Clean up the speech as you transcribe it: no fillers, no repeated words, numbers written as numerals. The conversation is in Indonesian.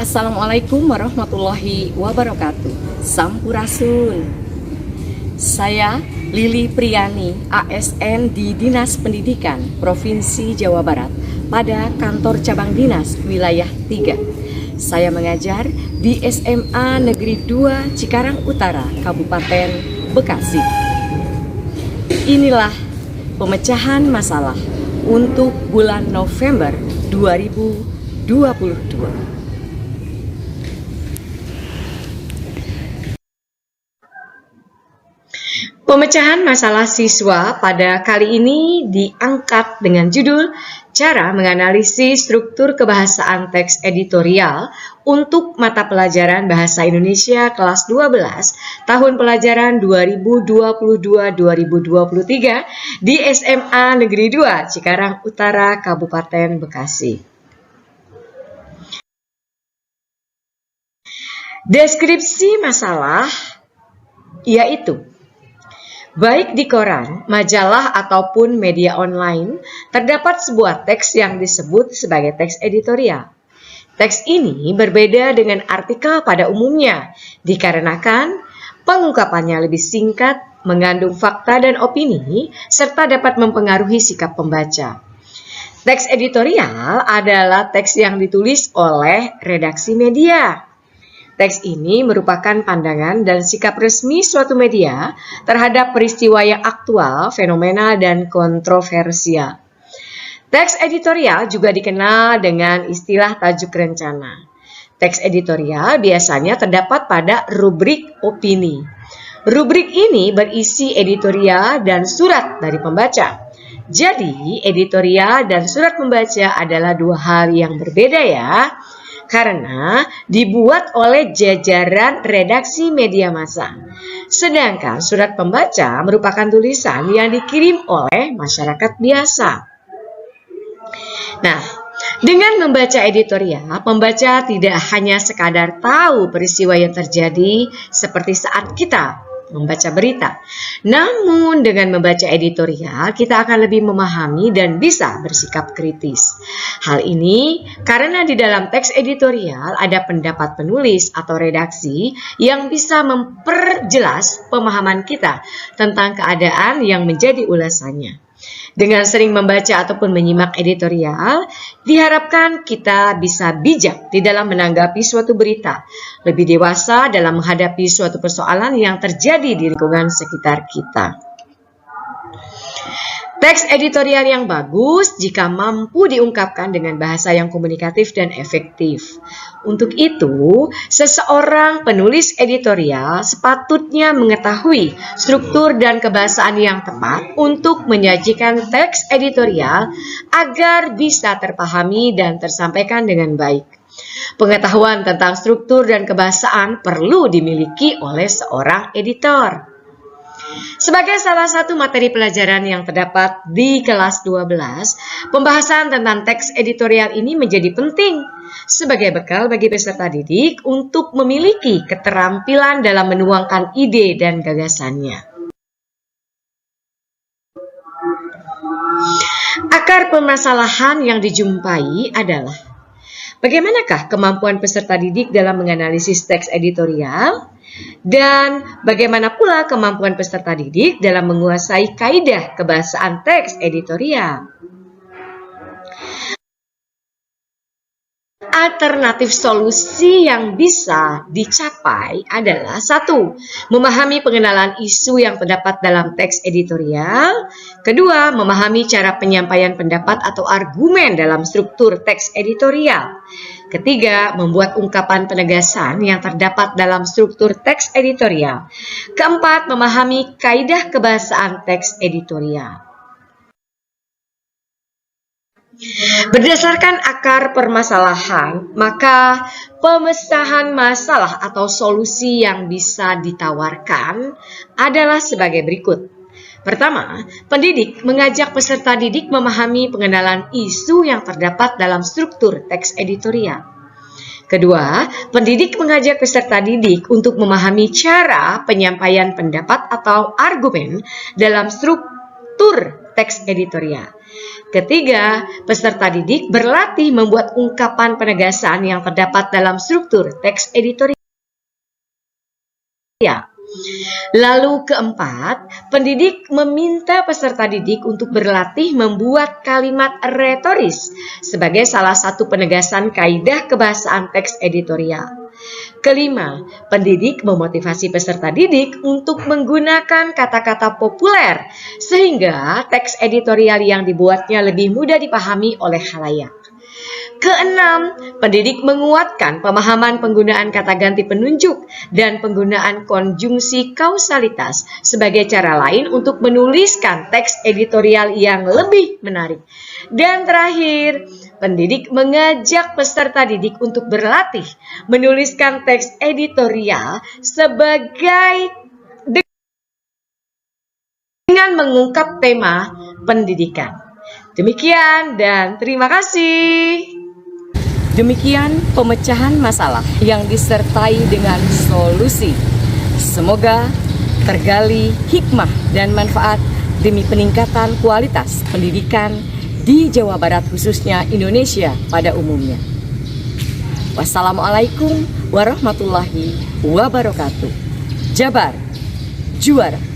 Assalamualaikum warahmatullahi wabarakatuh. Sampurasun. Saya Lili Priani, ASN di Dinas Pendidikan Provinsi Jawa Barat pada kantor cabang dinas wilayah 3. Saya mengajar di SMA Negeri 2 Cikarang Utara, Kabupaten Bekasi. Inilah pemecahan masalah untuk bulan November 2022. Pemecahan masalah siswa pada kali ini diangkat dengan judul Cara Menganalisis Struktur Kebahasaan Teks Editorial untuk Mata Pelajaran Bahasa Indonesia kelas 12 tahun pelajaran 2022-2023 di SMA Negeri 2 Cikarang Utara, Kabupaten Bekasi. Deskripsi masalah yaitu baik di koran, majalah, ataupun media online, terdapat sebuah teks yang disebut sebagai teks editorial. Teks ini berbeda dengan artikel pada umumnya, dikarenakan pengungkapannya lebih singkat, mengandung fakta dan opini, serta dapat mempengaruhi sikap pembaca. Teks editorial adalah teks yang ditulis oleh redaksi media. Teks ini merupakan pandangan dan sikap resmi suatu media terhadap peristiwa yang aktual, fenomenal, dan kontroversial. Teks editorial juga dikenal dengan istilah tajuk rencana. Teks editorial biasanya terdapat pada rubrik opini. Rubrik ini berisi editorial dan surat dari pembaca. Jadi, editorial dan surat pembaca adalah dua hal yang berbeda ya. Karena dibuat oleh jajaran redaksi media massa. Sedangkan surat pembaca merupakan tulisan yang dikirim oleh masyarakat biasa. Nah, dengan membaca editorial, pembaca tidak hanya sekadar tahu peristiwa yang terjadi seperti saat kita membaca berita. Namun dengan membaca editorial, kita akan lebih memahami dan bisa bersikap kritis. Hal ini karena di dalam teks editorial ada pendapat penulis atau redaksi yang bisa memperjelas pemahaman kita tentang keadaan yang menjadi ulasannya. Dengan sering membaca ataupun menyimak editorial, diharapkan kita bisa bijak di dalam menanggapi suatu berita, lebih dewasa dalam menghadapi suatu persoalan yang terjadi di lingkungan sekitar kita. Teks editorial yang bagus jika mampu diungkapkan dengan bahasa yang komunikatif dan efektif. Untuk itu, seseorang penulis editorial sepatutnya mengetahui struktur dan kebahasaan yang tepat untuk menyajikan teks editorial agar bisa terpahami dan tersampaikan dengan baik. Pengetahuan tentang struktur dan kebahasaan perlu dimiliki oleh seorang editor. Sebagai salah satu materi pelajaran yang terdapat di kelas 12, pembahasan tentang teks editorial ini menjadi penting sebagai bekal bagi peserta didik untuk memiliki keterampilan dalam menuangkan ide dan gagasannya. Akar permasalahan yang dijumpai adalah bagaimanakah kemampuan peserta didik dalam menganalisis teks editorial? Dan bagaimana pula kemampuan peserta didik dalam menguasai kaidah kebahasaan teks editorial? Alternatif solusi yang bisa dicapai adalah 1. Memahami pengenalan isu yang terdapat dalam teks editorial. 2. Memahami cara penyampaian pendapat atau argumen dalam struktur teks editorial. 3. Membuat ungkapan penegasan yang terdapat dalam struktur teks editorial. 4. Memahami kaidah kebahasaan teks editorial. Berdasarkan akar permasalahan, maka pemecahan masalah atau solusi yang bisa ditawarkan adalah sebagai berikut. Pertama, pendidik mengajak peserta didik memahami pengenalan isu yang terdapat dalam struktur teks editorial. Kedua, pendidik mengajak peserta didik untuk memahami cara penyampaian pendapat atau argumen dalam struktur teks editorial. Ketiga, peserta didik berlatih membuat ungkapan penegasan yang terdapat dalam struktur teks editorial. Lalu keempat, pendidik meminta peserta didik untuk berlatih membuat kalimat retoris sebagai salah satu penegasan kaidah kebahasaan teks editorial. Kelima, pendidik memotivasi peserta didik untuk menggunakan kata-kata populer sehingga teks editorial yang dibuatnya lebih mudah dipahami oleh khalayak. Keenam, pendidik menguatkan pemahaman penggunaan kata ganti penunjuk dan penggunaan konjungsi kausalitas sebagai cara lain untuk menuliskan teks editorial yang lebih menarik. Dan terakhir, pendidik mengajak peserta didik untuk berlatih menuliskan teks editorial dengan mengungkap tema pendidikan. Demikian dan terima kasih. Demikian pemecahan masalah yang disertai dengan solusi. Semoga tergali hikmah dan manfaat demi peningkatan kualitas pendidikan di Jawa Barat khususnya Indonesia pada umumnya. Wassalamualaikum warahmatullahi wabarakatuh. Jabar, juara.